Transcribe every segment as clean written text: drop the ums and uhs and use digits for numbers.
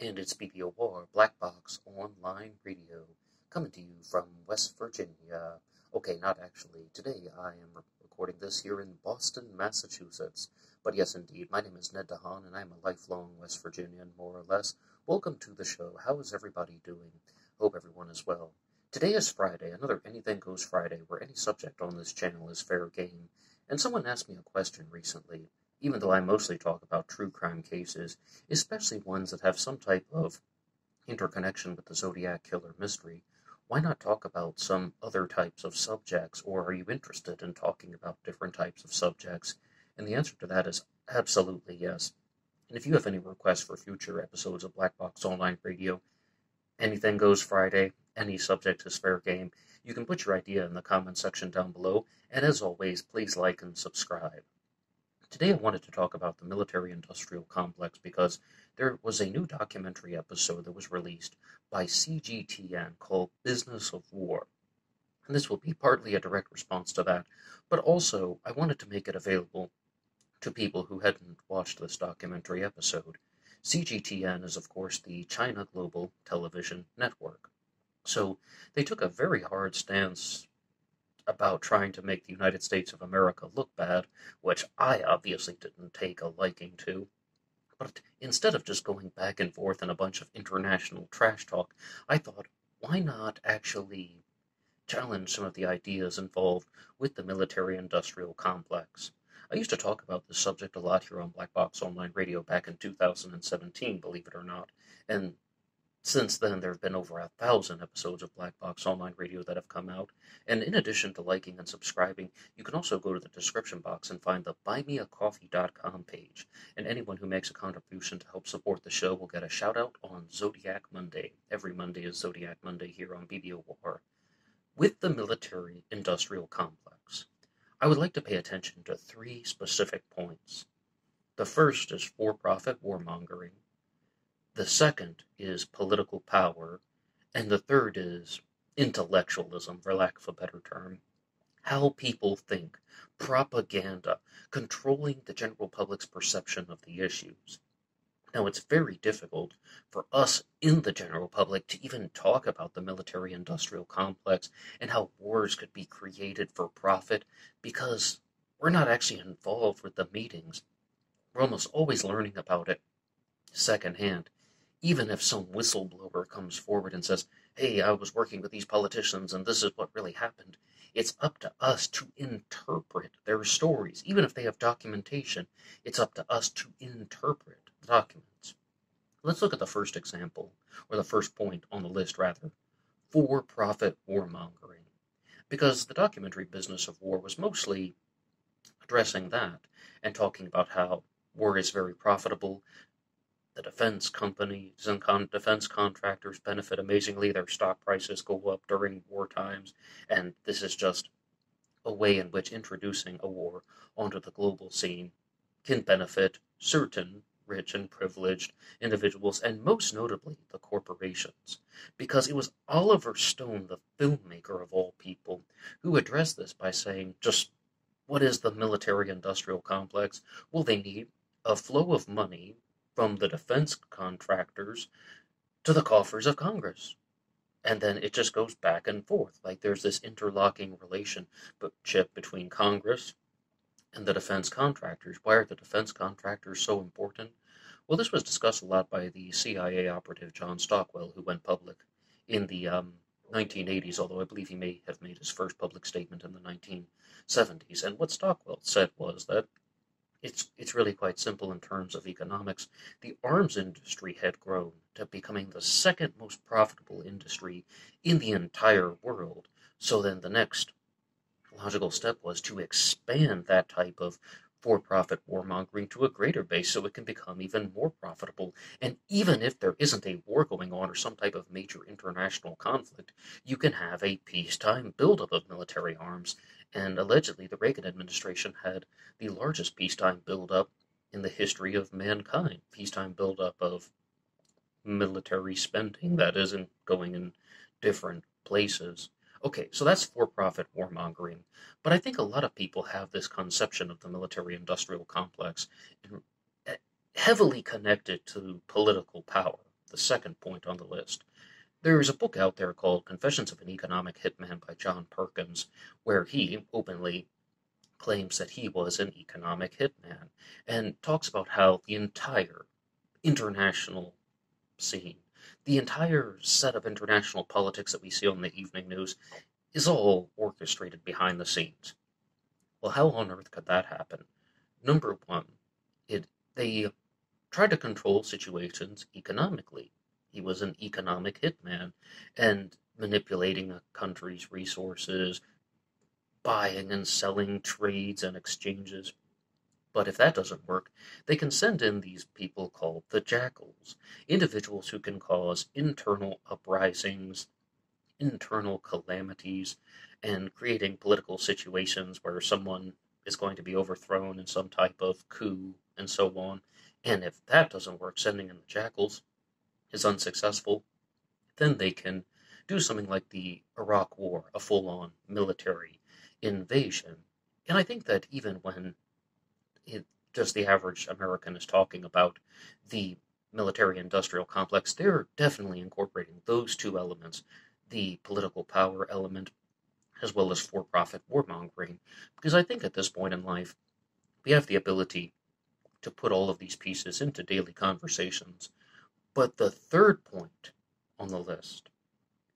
And it's BBOR Black Box Online Radio, coming to you from West Virginia. Okay, not actually. Today I am recording this here in Boston, Massachusetts. But yes, indeed, my name is Ned DeHaan, and I'm a lifelong West Virginian, more or less. Welcome to the show. How is everybody doing? Hope everyone is well. Today is Friday, another Anything Goes Friday, where any subject on this channel is fair game. And someone asked me a question recently. Even though I mostly talk about true crime cases, especially ones that have some type of interconnection with the Zodiac Killer mystery, why not talk about some other types of subjects, or are you interested in talking about different types of subjects? And the answer to that is absolutely yes. And if you have any requests for future episodes of Black Box Online Radio, Anything Goes Friday, any subject is fair game, you can put your idea in the comment section down below, and as always, please like and subscribe. Today I wanted to talk about the military-industrial complex because there was a new documentary episode that was released by CGTN called Business of War. And this will be partly a direct response to that, but also I wanted to make it available to people who hadn't watched this documentary episode. CGTN is, of course, the China Global Television Network. So they took a very hard stance about trying to make the United States of America look bad, which I obviously didn't take a liking to. But instead of just going back and forth in a bunch of international trash talk, I thought, why not actually challenge some of the ideas involved with the military-industrial complex? I used to talk about this subject a lot here on Black Box Online Radio back in 2017, believe it or not, and since then, there have been over 1,000 episodes of Black Box Online Radio that have come out, and in addition to liking and subscribing, you can also go to the description box and find the BuyMeACoffee.com page, and anyone who makes a contribution to help support the show will get a shout-out on Zodiac Monday. Every Monday is Zodiac Monday here on BBOR. With the military-industrial complex, I would like to pay attention to three specific points. The first is for-profit war mongering. The second is political power, and the third is intellectualism, for lack of a better term. How people think, propaganda, controlling the general public's perception of the issues. Now, it's very difficult for us in the general public to even talk about the military-industrial complex and how wars could be created for profit because we're not actually involved with the meetings. We're almost always learning about it secondhand. Even if some whistleblower comes forward and says, hey, I was working with these politicians and this is what really happened, it's up to us to interpret their stories. Even if they have documentation, it's up to us to interpret the documents. Let's look at the first example, or the first point on the list, rather. For-profit warmongering. Because the documentary Business of War was mostly addressing that and talking about how war is very profitable. The defense companies and defense contractors benefit amazingly. Their stock prices go up during war times, and this is just a way in which introducing a war onto the global scene can benefit certain rich and privileged individuals, and most notably the corporations. Because it was Oliver Stone, the filmmaker of all people, who addressed this by saying, just what is the military-industrial complex? Well, they need a flow of money from the defense contractors to the coffers of Congress. And then it just goes back and forth. Like there's this interlocking relationship between Congress and the defense contractors. Why are the defense contractors so important? Well, this was discussed a lot by the CIA operative John Stockwell, who went public in the 1980s, although I believe he may have made his first public statement in the 1970s. And what Stockwell said was that it's really quite simple in terms of economics. The arms industry had grown to becoming the second most profitable industry in the entire world. So then the next logical step was to expand that type of for-profit warmongering to a greater base so it can become even more profitable. And even if there isn't a war going on or some type of major international conflict, you can have a peacetime buildup of military arms. And allegedly, the Reagan administration had the largest peacetime buildup in the history of mankind. Peacetime buildup of military spending that isn't going in different places. Okay, so that's for-profit warmongering. But I think a lot of people have this conception of the military-industrial complex heavily connected to political power. the second point on the list. There is a book out there called Confessions of an Economic Hitman by John Perkins, where he openly claims that he was an economic hitman, and talks about how the entire international scene, the entire set of international politics that we see on the evening news, is all orchestrated behind the scenes. Well, how on earth could that happen? Number one, they tried to control situations economically. He was an economic hitman, and manipulating a country's resources, buying and selling trades and exchanges. But if that doesn't work, they can send in these people called the jackals, individuals who can cause internal uprisings, internal calamities, and creating political situations where someone is going to be overthrown in some type of coup, and so on. And if that doesn't work, sending in the jackals is unsuccessful, then they can do something like the Iraq War, a full-on military invasion. And I think that even when just the average American is talking about the military-industrial complex, they're definitely incorporating those two elements, the political power element as well as for-profit warmongering, because I think at this point in life, we have the ability to put all of these pieces into daily conversations. But the third point on the list,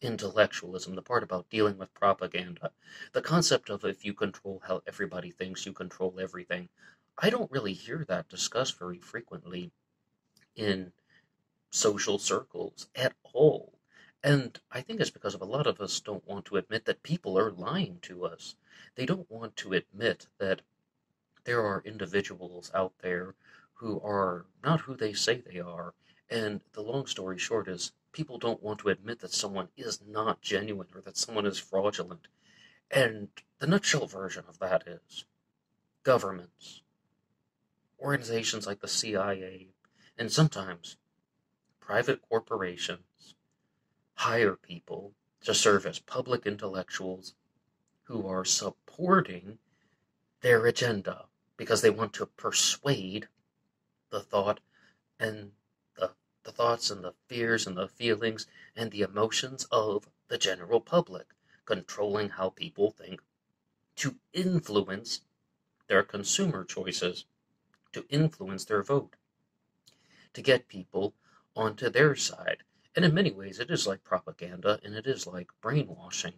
intellectualism, the part about dealing with propaganda, the concept of if you control how everybody thinks, you control everything, I don't really hear that discussed very frequently in social circles at all. And I think it's because of a lot of us don't want to admit that people are lying to us. They don't want to admit that there are individuals out there who are not who they say they are. And the long story short is people don't want to admit that someone is not genuine or that someone is fraudulent. And the nutshell version of that is governments, organizations like the CIA, and sometimes private corporations hire people to serve as public intellectuals who are supporting their agenda because they want to persuade the thought and the thoughts and the fears and the feelings and the emotions of the general public, controlling how people think, to influence their consumer choices, to influence their vote, to get people onto their side. And in many ways, it is like propaganda and it is like brainwashing.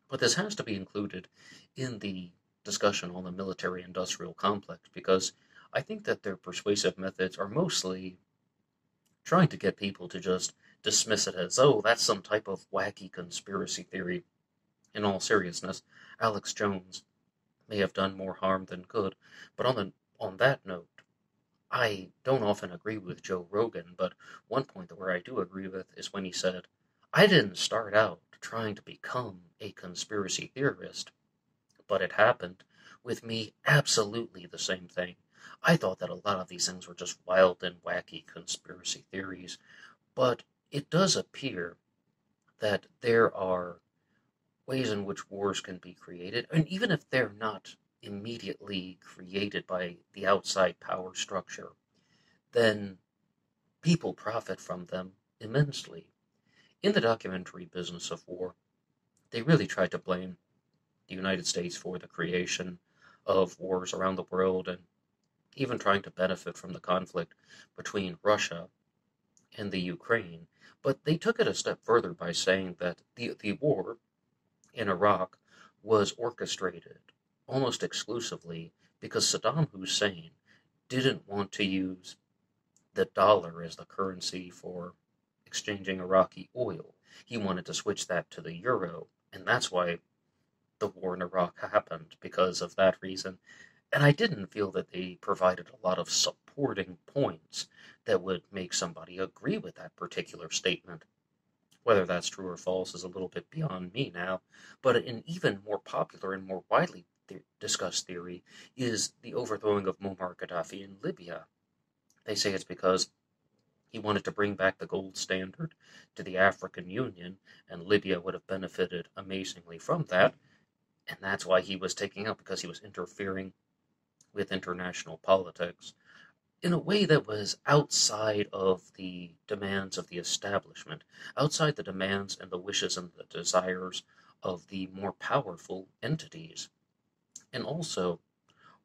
But this has to be included in the discussion on the military-industrial complex because I think that their persuasive methods are mostly trying to get people to just dismiss it as, oh, that's some type of wacky conspiracy theory. In all seriousness, Alex Jones may have done more harm than good, but on that note, I don't often agree with Joe Rogan, but one point where I do agree with is when he said, I didn't start out trying to become a conspiracy theorist, but it happened with me absolutely the same thing. I thought that a lot of these things were just wild and wacky conspiracy theories, but it does appear that there are ways in which wars can be created, and even if they're not immediately created by the outside power structure, then people profit from them immensely. In the documentary Business of War, they really tried to blame the United States for the creation of wars around the world and even trying to benefit from the conflict between Russia and the Ukraine. But they took it a step further by saying that the war in Iraq was orchestrated almost exclusively because Saddam Hussein didn't want to use the dollar as the currency for exchanging Iraqi oil. He wanted to switch that to the euro, and that's why the war in Iraq happened, because of that reason. And I didn't feel that they provided a lot of supporting points that would make somebody agree with that particular statement. Whether that's true or false is a little bit beyond me now, but an even more popular and more widely discussed theory is the overthrowing of Muammar Gaddafi in Libya. They say it's because he wanted to bring back the gold standard to the African Union, and Libya would have benefited amazingly from that, and that's why he was taking out, because he was interfering with international politics. in a way that was outside of the demands of the establishment, outside the demands and the wishes and the desires of the more powerful entities. And also,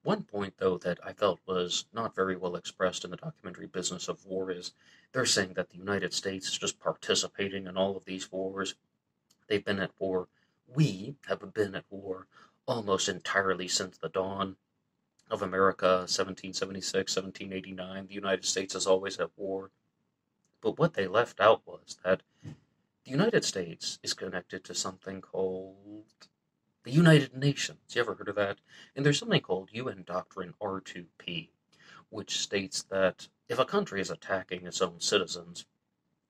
one point, though, that I felt was not very well expressed in the documentary Business of War is they're saying that the United States is just participating in all of these wars. They've been at war. We have been at war almost entirely since the dawn of America, 1776, 1789. The United States is always at war. But what they left out was that the United States is connected to something called the United Nations. You ever heard of that? And there's something called UN Doctrine R2P, which states that if a country is attacking its own citizens,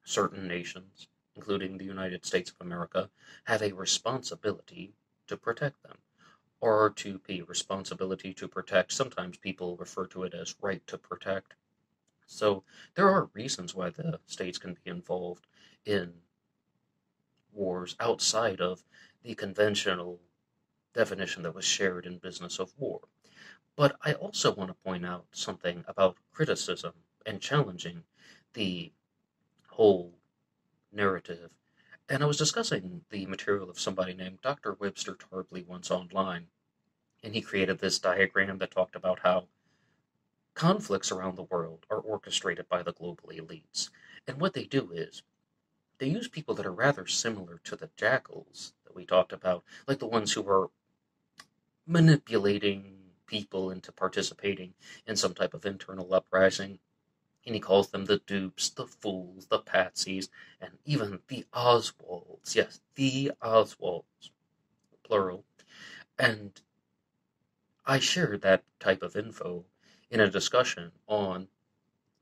certain nations, including the United States of America, have a responsibility to protect them. R2P, responsibility to protect. Sometimes people refer to it as right to protect. So there are reasons why the states can be involved in wars outside of the conventional definition that was shared in Business of War. But I also want to point out something about criticism and challenging the whole narrative. And I was discussing the material of somebody named Dr. Webster Tarpley once online, and he created this diagram that talked about how conflicts around the world are orchestrated by the global elites. And what they do is they use people that are rather similar to the jackals that we talked about, like the ones who are manipulating people into participating in some type of internal uprising. And he calls them the dupes, the fools, the patsies, and even the Oswalds. Yes, the Oswalds, plural. And I shared that type of info in a discussion on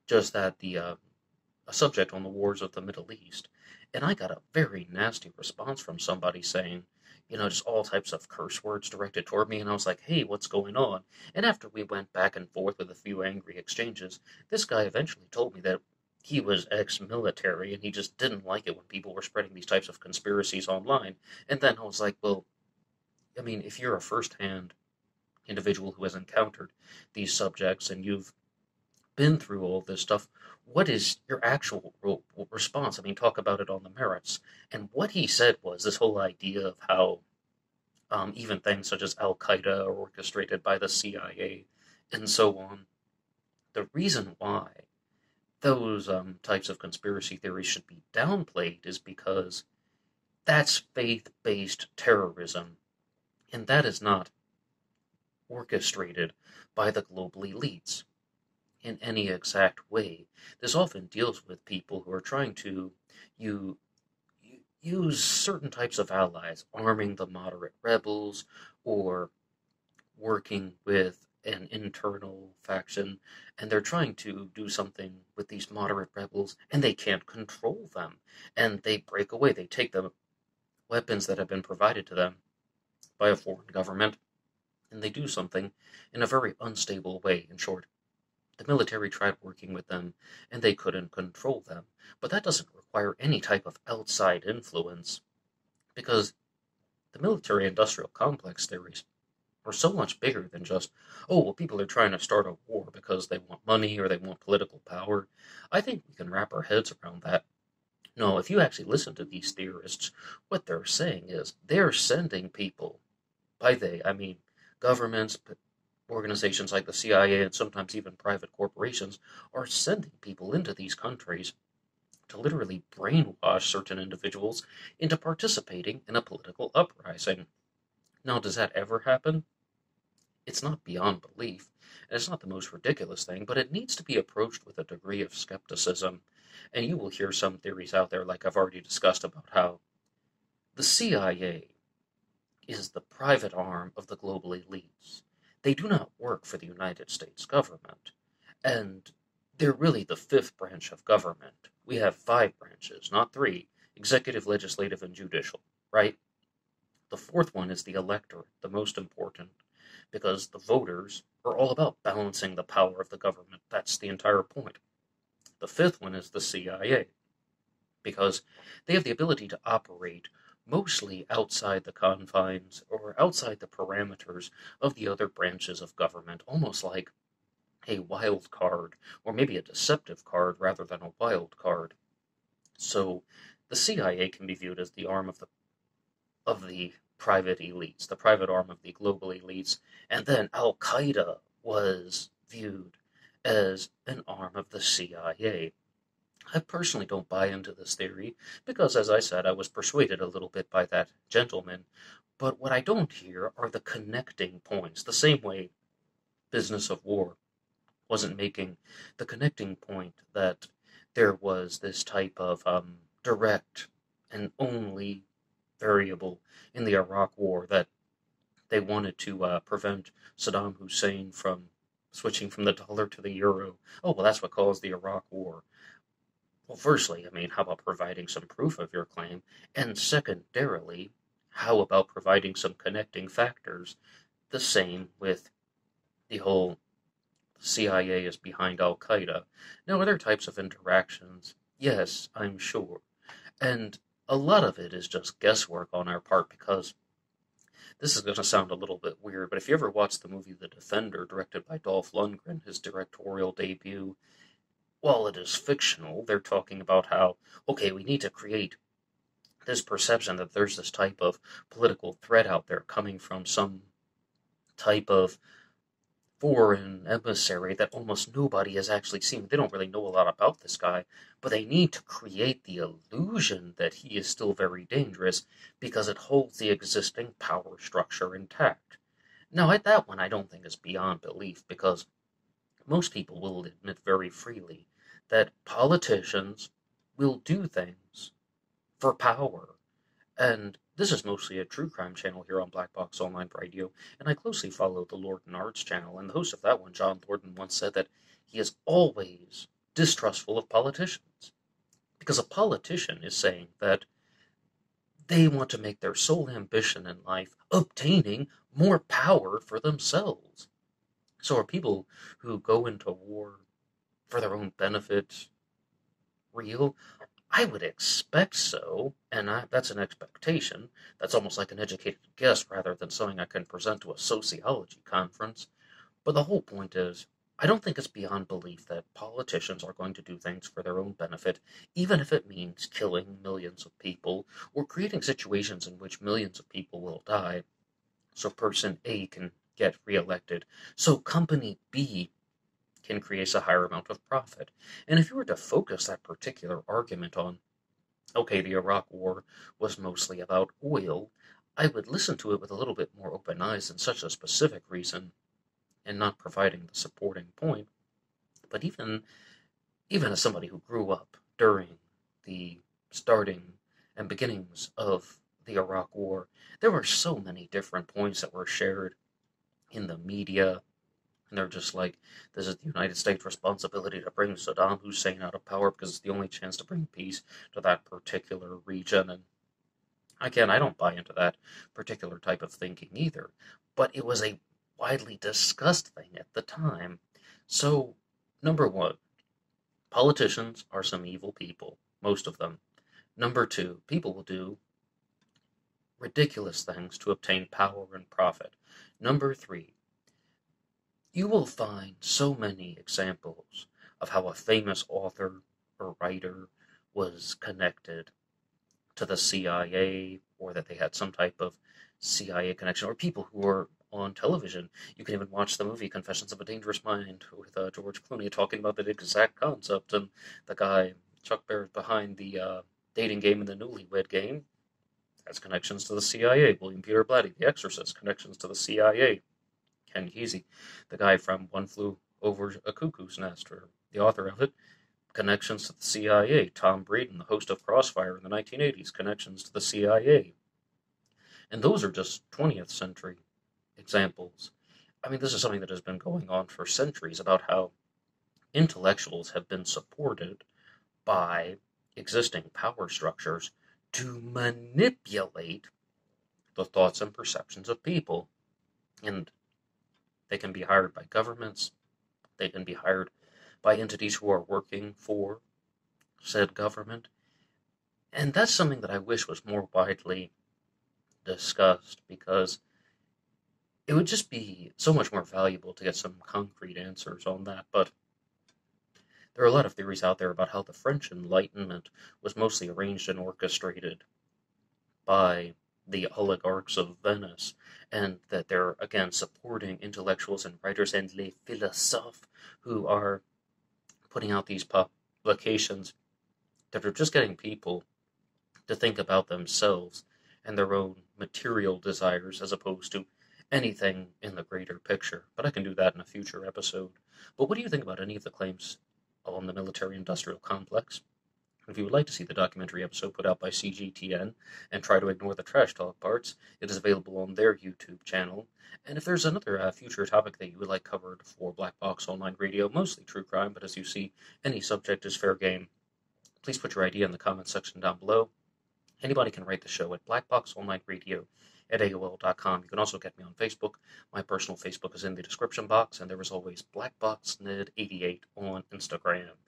just that, a subject on the wars of the Middle East. And I got a very nasty response from somebody saying, just all types of curse words directed toward me. And I was like, hey, what's going on? And after we went back and forth with a few angry exchanges, this guy eventually told me that he was ex-military and he just didn't like it when people were spreading these types of conspiracies online. And then I was like, well, I mean, if you're a first-hand individual who has encountered these subjects and you've been through all this stuff, what is your actual response? I mean, talk about it on the merits. And what he said was this whole idea of how even things such as Al-Qaeda are orchestrated by the CIA and so on. The reason why those types of conspiracy theories should be downplayed is because that's faith-based terrorism, and that is not orchestrated by the global elites in any exact way. This often deals with people who are trying to use certain types of allies, arming the moderate rebels, or working with an internal faction, and they're trying to do something with these moderate rebels, and they can't control them, and they break away. They take the weapons that have been provided to them by a foreign government, and they do something in a very unstable way. In short, the military tried working with them, and they couldn't control them. But that doesn't require any type of outside influence, because the military-industrial complex theories are so much bigger than just, oh, well, people are trying to start a war because they want money or they want political power. I think we can wrap our heads around that. No, if you actually listen to these theorists, what they're saying is they're sending people, by they, I mean governments, organizations like the CIA, and sometimes even private corporations, are sending people into these countries to literally brainwash certain individuals into participating in a political uprising. Now, does that ever happen? It's not beyond belief, and it's not the most ridiculous thing, but it needs to be approached with a degree of skepticism. And you will hear some theories out there, like I've already discussed, about how the CIA is the private arm of the global elites. They do not work for the United States government, and they're really the fifth branch of government. We have 5 branches, not 3, executive, legislative, and judicial, right? The fourth one is the electorate, the most important, because the voters are all about balancing the power of the government. That's the entire point. The fifth one is the CIA, because they have the ability to operate mostly outside the confines or outside the parameters of the other branches of government, almost like a wild card, or maybe a deceptive card rather than a wild card. So the CIA can be viewed as the arm of the private elites, the private arm of the global elites, and then Al Qaeda was viewed as an arm of the CIA. I personally don't buy into this theory because, as I said, I was persuaded a little bit by that gentleman. But what I don't hear are the connecting points, the same way Business of War wasn't making the connecting point that there was this type of direct and only variable in the Iraq War that they wanted to prevent Saddam Hussein from switching from the dollar to the euro. Oh, well, that's what caused the Iraq War. Well, firstly, I mean, how about providing some proof of your claim? And secondarily, how about providing some connecting factors? The same with the whole CIA is behind Al Qaeda. Now, other types of interactions, yes, I'm sure. And a lot of it is just guesswork on our part because this is going to sound a little bit weird, but if you ever watched the movie The Defender, directed by Dolph Lundgren, his directorial debut, while it is fictional, they're talking about how, okay, we need to create this perception that there's this type of political threat out there coming from some type of foreign emissary that almost nobody has actually seen. They don't really know a lot about this guy, but they need to create the illusion that he is still very dangerous because it holds the existing power structure intact. Now, that one I don't think is beyond belief because most people will admit very freely that politicians will do things for power. And this is mostly a true crime channel here on Black Box Online Radio, and I closely follow the Lord and Arts channel, and the host of that one, John Lorden, once said that he is always distrustful of politicians. Because a politician is saying that they want to make their sole ambition in life obtaining more power for themselves. So are people who go into war for their own benefit real? I would expect so, and that's an expectation. That's almost like an educated guess rather than something I can present to a sociology conference. But the whole point is, I don't think it's beyond belief that politicians are going to do things for their own benefit, even if it means killing millions of people or creating situations in which millions of people will die, so person A can get reelected, so company B can create a higher amount of profit. And if you were to focus that particular argument on, okay, the Iraq War was mostly about oil, I would listen to it with a little bit more open eyes than such a specific reason and not providing the supporting point. But even as somebody who grew up during the starting and beginnings of the Iraq War, there were so many different points that were shared in the media. And they're just like, this is the United States' responsibility to bring Saddam Hussein out of power because it's the only chance to bring peace to that particular region. And again, I don't buy into that particular type of thinking either. But it was a widely discussed thing at the time. So, number one, politicians are some evil people, most of them. Number two, people will do ridiculous things to obtain power and profit. Number three, you will find so many examples of how a famous author or writer was connected to the CIA, or that they had some type of CIA connection, or people who were on television. You can even watch the movie Confessions of a Dangerous Mind with George Clooney talking about that exact concept, and the guy, Chuck Barrett, behind the dating game and the newlywed game, has connections to the CIA. William Peter Blatty, The Exorcist, connections to the CIA. Ken Kesey, the guy from One Flew Over a Cuckoo's Nest, or the author of it, connections to the CIA. Tom Breeden, the host of Crossfire in the 1980s, connections to the CIA. And those are just 20th century examples. I mean, this is something that has been going on for centuries about how intellectuals have been supported by existing power structures to manipulate the thoughts and perceptions of people. And they can be hired by governments. They can be hired by entities who are working for said government. And that's something that I wish was more widely discussed, because it would just be so much more valuable to get some concrete answers on that. But there are a lot of theories out there about how the French Enlightenment was mostly arranged and orchestrated by the oligarchs of Venice, and that they're, again, supporting intellectuals and writers and les philosophes who are putting out these publications that are just getting people to think about themselves and their own material desires as opposed to anything in the greater picture. But I can do that in a future episode. But what do you think about any of the claims on the military-industrial complex? If you would like to see the documentary episode put out by CGTN and try to ignore the trash talk parts, it is available on their YouTube channel. And if there's another future topic that you would like covered for Black Box Online Radio, mostly true crime, but as you see, any subject is fair game, please put your idea in the comments section down below. Anybody can write the show at BlackBoxOnlineRadio@AOL.com. You can also get me on Facebook. My personal Facebook is in the description box, and there is always BlackBoxNed88 on Instagram.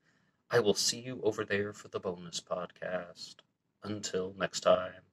I will see you over there for the bonus podcast. Until next time.